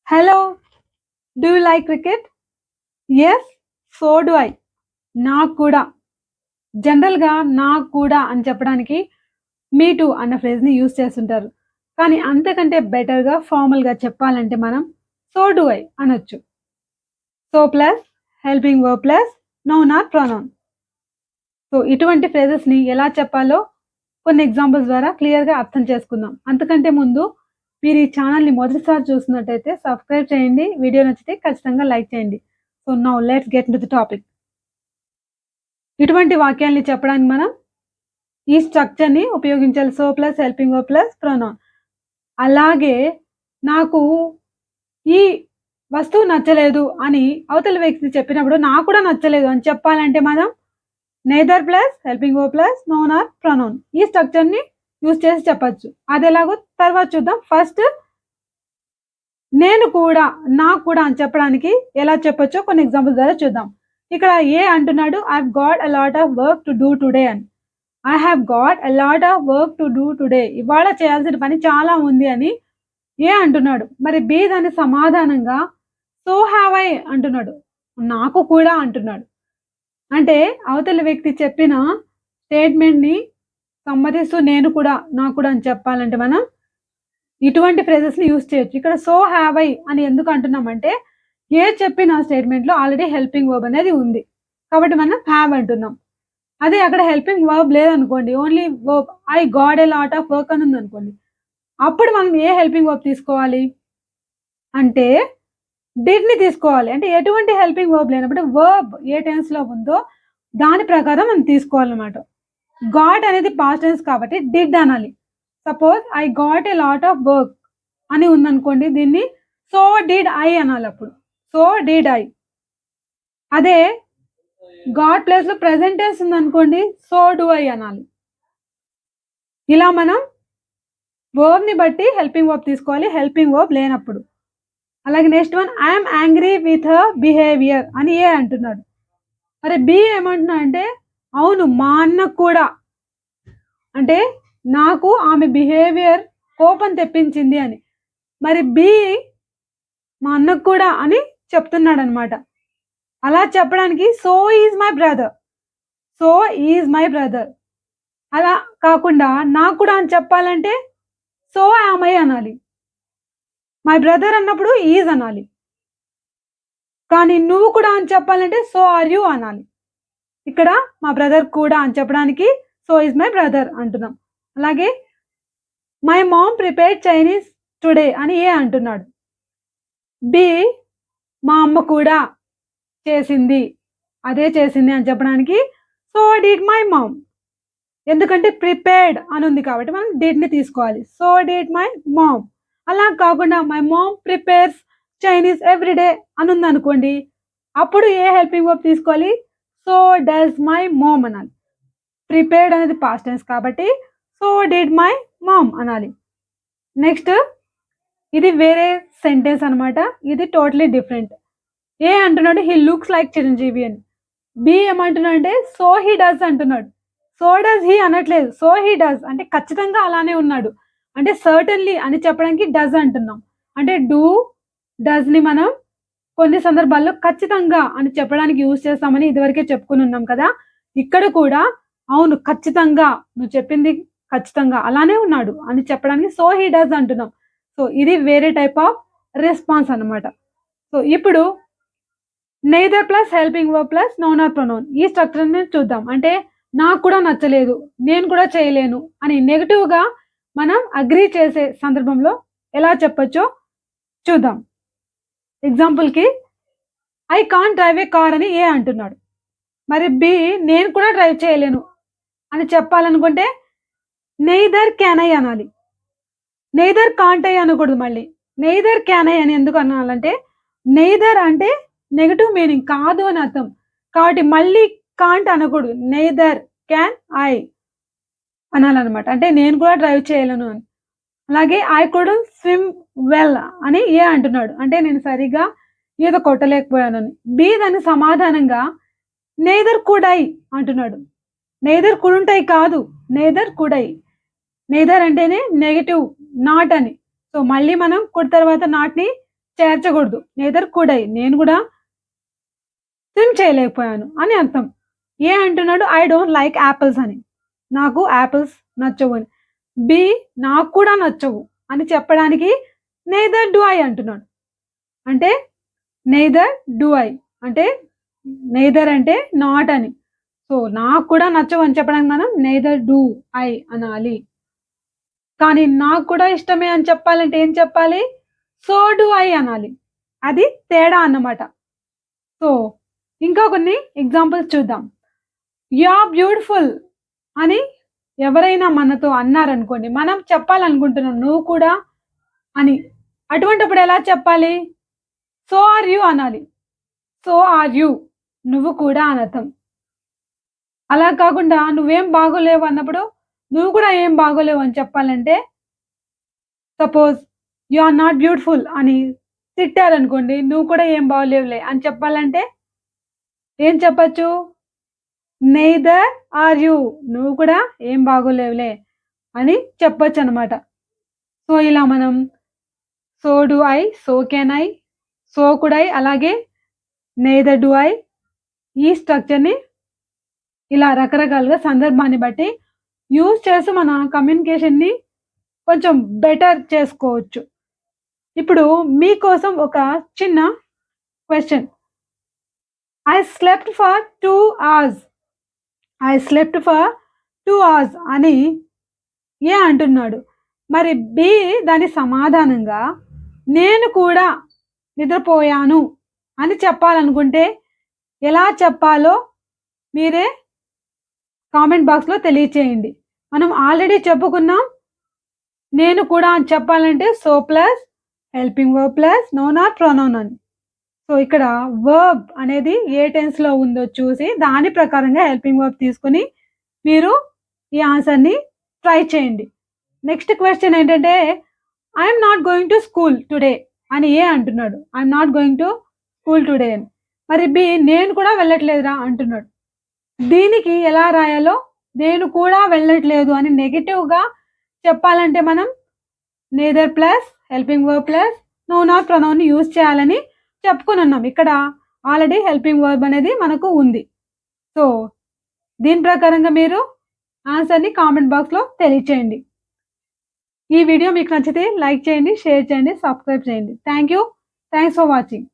Hello, do you like cricket? Yes, so do I. నాకు కూడా జనరల్‌గా నాకు కూడా అని చెప్పడానికి మీ టూ అన్న ఫ్రేజ్‌ని యూజ్ చేస్తుంటారు. కానీ అంతకంటే బెటర్‌గా ఫార్మల్‌గా చెప్పాలంటే మనం సో డు ఐ అనొచ్చు. So plus helping verb plus noun are pronoun. So ఇటువంటి ఫ్రేజెస్‌ని ఎలా చెప్పాలో కొన్ని ఎగ్జాంపుల్స్ ద్వారా క్లియర్‌గా అర్థం చేసుకుందాం. అంతకంటే ముందు మీరు ఈ ఛానల్‌ని మొదటిసారి చూస్తున్నట్టయితే సబ్స్క్రైబ్ చేయండి. వీడియో నచ్చితే ఖచ్చితంగా లైక్ చేయండి. So now let's get into the topic. ఇటువంటి వాక్యాల్ని చెప్పడానికి మనం ఈ స్ట్రక్చర్‌ని ఉపయోగించాలి. So plus helping verb plus pronoun. అలాగే నాకు ఈ వస్తువు నచ్చలేదు అని అవతల వ్యక్తి చెప్పినప్పుడు నాకు కూడా నచ్చలేదు అని చెప్పాలంటే మనం neither plus helping verb plus noun are pronoun ఈ స్ట్రక్చర్‌ని యూజ్ చేసి చెప్పొచ్చు. అదెలాగో తర్వాత చూద్దాం. ఫస్ట్ నేను కూడా, నాకు కూడా అని చెప్పడానికి ఎలా చెప్పొచ్చో కొన్ని ఎగ్జాంపుల్స్ ద్వారా చూద్దాం. ఇక్కడ ఏ అంటున్నాడు I have got a lot of work to do today అని. I have got a lot of work to do today. ఇవాళ చేయాల్సిన పని చాలా ఉంది అని ఏ అంటున్నాడు. మరి బి దాని సమాధానంగా సో హావ్ ఐ అంటున్నాడు. నాకు కూడా అంటున్నాడు. అంటే అవతల వ్యక్తి చెప్పిన స్టేట్మెంట్‌ని సమ్మతిస్తూ నేను కూడా, నాకు కూడా అని చెప్పాలంటే మనం ఇటువంటి ఫ్రేజెస్‌ని యూజ్ చేయొచ్చు. ఇక్కడ సో హావ్ ఐ అని ఎందుకు అంటున్నామంటే ఏ చెప్పిన స్టేట్మెంట్‌లో ఆల్రెడీ హెల్పింగ్ వర్బ్ అనేది ఉంది. కాబట్టి మనం హావ్ అంటున్నాం. అదే అక్కడ హెల్పింగ్ వర్బ్ లేదనుకోండి. Only verb I got a lot of work అని ఉందనుకోండి. అప్పుడు మనం ఏ హెల్పింగ్ వర్బ్ తీసుకోవాలి? అంటే డిడ్‌ని తీసుకోవాలి. అంటే ఎటువంటి హెల్పింగ్ వర్బ్ లేనప్పుడు వర్బ్ ఏ టెన్స్‌లో ఉందో దాని ప్రకారం మనం తీసుకోవాలన్నమాట. గాట్ అనేది పాస్ట్ టెన్స్ కాబట్టి డిడ్ అనాలి. Suppose I got a lot of work అని ఉందనుకోండి. దీన్ని సో డిడ్ ఐ అనాలప్పుడు. So did I. అదే గాట్ ప్లేస్‌లో ప్రెజెంట్ టెన్స్ ఉందనుకోండి. సో డు ఐ అనాలి. ఇలా మనం వర్బ్‌ని బట్టి హెల్పింగ్ వర్బ్ తీసుకోవాలి. హెల్పింగ్ వర్బ్ లేనప్పుడు. అలాగే next one I am angry with her behaviour అని ఏ అంటున్నాడు. మరి బి ఏమంటున్నాడంటే అవును మా అన్నకు కూడా అంటే నాకు ఆమె బిహేవియర్ కోపం తెప్పించింది అని. మరి బి మా అన్నకు కూడా అని చెప్తున్నాడనమాట. అలా చెప్పడానికి so is my brother. So is my brother. అలా కాకుండా నాకు కూడా అని చెప్పాలంటే సో యామ్ ఐ అనాలి. మై బ్రదర్ అన్నప్పుడు ఈజ్ అనాలి. కానీ నువ్వు కూడా అని చెప్పాలంటే సో ఆర్ యూ అనాలి. ఇక్కడ మా బ్రదర్ కూడా అని చెప్పడానికి సో ఈజ్ మై బ్రదర్ అంటున్నాం. అలాగే my mom prepared Chinese today అని ఏ అంటున్నాడు. బి మా అమ్మ కూడా చేసింది. అదే చేసింది అని చెప్పడానికి సో డిడ్ మై మామ్. ఎందుకంటే ప్రిపేర్డ్ అని ఉంది కాబట్టి మనం డిడ్‌ని తీసుకోవాలి. So did my mom. అలా కాకుండా my mom prepares Chinese every day అని ఉందనుకోండి. అప్పుడు ఏ హెల్పింగ్ వర్బ్ తీసుకోవాలి. సో డస్ మై మామ్ అనాలి. ప్రిపేర్డ్ అనేది పాస్ట్ టెన్స్ కాబట్టి సో డిడ్ మై మామ్ అనాలి. నెక్స్ట్ ఇది వేరే సెంటెన్స్ అనమాట. ఇది టోటలీ డిఫరెంట్. ఏ అంటున్నాడు హి లుక్స్ లైక్ చిరంజీవి అని. బి ఏమంటున్నాడు అంటే సో హి డస్ అంటున్నాడు. సో డస్ హి అనట్లేదు. సో హి డస్ అంటే ఖచ్చితంగా అలానే ఉన్నాడు. అంటే సర్టన్లీ అని చెప్పడానికి డస్ అంటున్నాం. అంటే డూ డస్‌ని మనం కొన్ని సందర్భాల్లో ఖచ్చితంగా అని చెప్పడానికి యూజ్ చేస్తామని ఇదివరకే చెప్పుకొని ఉన్నాం కదా. ఇక్కడ కూడా అవును ఖచ్చితంగా నువ్వు చెప్పింది ఖచ్చితంగా అలానే ఉన్నాడు అని చెప్పడానికి సో హి డస్ అంటున్నాం. సో ఇది వేరే టైప్ ఆఫ్ రెస్పాన్స్ అన్నమాట. సో ఇప్పుడు neither plus helping verb plus noun are pronoun ఈ స్ట్రక్చర్‌ని చూద్దాం. అంటే నాకు కూడా నచ్చలేదు, నేను కూడా చేయలేను అని నెగెటివ్‌గా మనం అగ్రీ చేసే సందర్భంలో ఎలా చెప్పొచ్చో చూద్దాం. ఎగ్జాంపుల్‌కి I can't drive a car అని ఏ అంటున్నాడు. మరి బి నేను కూడా డ్రైవ్ చేయలేను అని చెప్పాలనుకుంటే నెయిదర్ క్యాన్ ఐ అనాలి. నెయిదర్ కాంట్ ఐ అనకూడదు మళ్ళీ. నెయిదర్ క్యాన్ ఐ అని ఎందుకు అనాలంటే నెయిదర్ అంటే నెగెటివ్ మీనింగ్ కాదు అని అర్థం. కాబట్టి మళ్ళీ కాంట్ అనకూడదు. నెయిదర్ క్యాన్ ఐ అనాలనమాట. అంటే నేను కూడా డ్రైవ్ చేయలేను అని. అలాగే ఐ కుడెంట్ స్విమ్ వెల్ అని ఏ అంటున్నాడు. అంటే నేను సరిగ్గా ఈత కొట్టలేకపోయానని. బి దాని సమాధానంగా నెయిదర్ కుడ్ ఐ అంటున్నాడు. నెయిదర్ కుడెంట్ ఐ కాదు. Neither could I. నెయిదర్ అంటేనే నెగెటివ్ నాట్ అని. సో మళ్ళీ మనం కుడ్ తర్వాత నాట్‌ని చేర్చకూడదు. నెయిదర్ కుడ్ ఐ నేను కూడా స్విమ్ చేయలేకపోయాను అని అర్థం. ఏ అంటున్నాడు ఐ డోంట్ లైక్ యాపిల్స్ అని. నాకు యాపిల్స్ నచ్చవు అని. బి నాకు కూడా నచ్చవు అని చెప్పడానికి నెయిదర్ డు ఐ అంటున్నాడు. అంటే నెయిదర్ డు ఐ అంటే నెయిదర్ అంటే నాట్ అని. సో నాకు కూడా నచ్చవు అని చెప్పడానికి మనం నెయిదర్ డు ఐ అనాలి. కానీ నాకు కూడా ఇష్టమే అని చెప్పాలంటే ఏం చెప్పాలి? సో డు ఐ అనాలి. అది తేడా అన్నమాట. సో ఇంకా కొన్ని ఎగ్జాంపుల్స్ చూద్దాం. యూ ఆర్ బ్యూటిఫుల్ అని ఎవరైనా మనతో అన్నారనుకోండి, మనం చెప్పాలనుకుంటున్నాం నువ్వు కూడా అని. అటువంటప్పుడు ఎలా చెప్పాలి? సో ఆర్ యూ అనాలి. సో ఆర్ యూ నువ్వు కూడా అని అర్థం. అలా కాకుండా నువ్వేం బాగోలేవు అన్నప్పుడు నువ్వు కూడా ఏం బాగోలేవు అని చెప్పాలంటే suppose you are not beautiful అని తిట్టారనుకోండి, నువ్వు కూడా ఏం బాగోలేవులే అని చెప్పాలంటే ఏం చెప్పొచ్చు? నెయిదర్ ఆర్ యూ నువ్వు కూడా ఏం బాగోలేవులే అని చెప్పొచ్చనమాట. సో ఇలా మనం so do I, so can I, so could I అలాగే నెయిదర్ డు ఐ ఈ స్ట్రక్చర్‌ని ఇలా రకరకాలుగా సందర్భాన్ని బట్టి యూజ్ చేసి మన కమ్యూనికేషన్‌ని కొంచెం బెటర్ చేసుకోవచ్చు. ఇప్పుడు మీకోసం ఒక చిన్న question. I slept for 2 hours. I slept for 2 hours అని ఏ అంటున్నాడు. మరి బి దాని సమాధానంగా నేను కూడా నిద్రపోయాను అని చెప్పాలనుకుంటే ఎలా చెప్పాలో మీరే కామెంట్ బాక్స్‌లో తెలియచేయండి. మనం ఆల్రెడీ చెప్పుకున్నాం. నేను కూడా అని చెప్పాలంటే so plus helping verb plus noun are pronoun అని. సో ఇక్కడ వర్బ్ అనేది ఏ టెన్స్‌లో ఉందో చూసి దాని ప్రకారంగా హెల్పింగ్ వర్బ్ తీసుకొని మీరు ఈ ఆన్సర్‌ని ట్రై చేయండి. నెక్స్ట్ క్వెషన్ ఏంటంటే I am not going to school today అని ఏ అంటున్నాడు. I am not going to school today అని. మరి బి నేను కూడా వెళ్ళట్లేదురా అంటున్నాడు. దీనికి ఎలా రాయాలో నేను కూడా వెళ్ళట్లేదు అని నెగెటివ్‌గా చెప్పాలంటే మనం neither plus helping verb plus noun are pronoun use చేయాలని చెప్పుకొనున్నాం. ఇక్కడ ఆల్రెడీ హెల్పింగ్ వర్బ్ అనేది మనకు ఉంది. సో దీని ప్రకారంగా మీరు ఆన్సర్‌ని కామెంట్ బాక్స్‌లో తెలియచేయండి. ఈ వీడియో మీకు నచ్చితే లైక్ చేయండి, షేర్ చేయండి, సబ్స్క్రైబ్ చేయండి. Thanks for watching.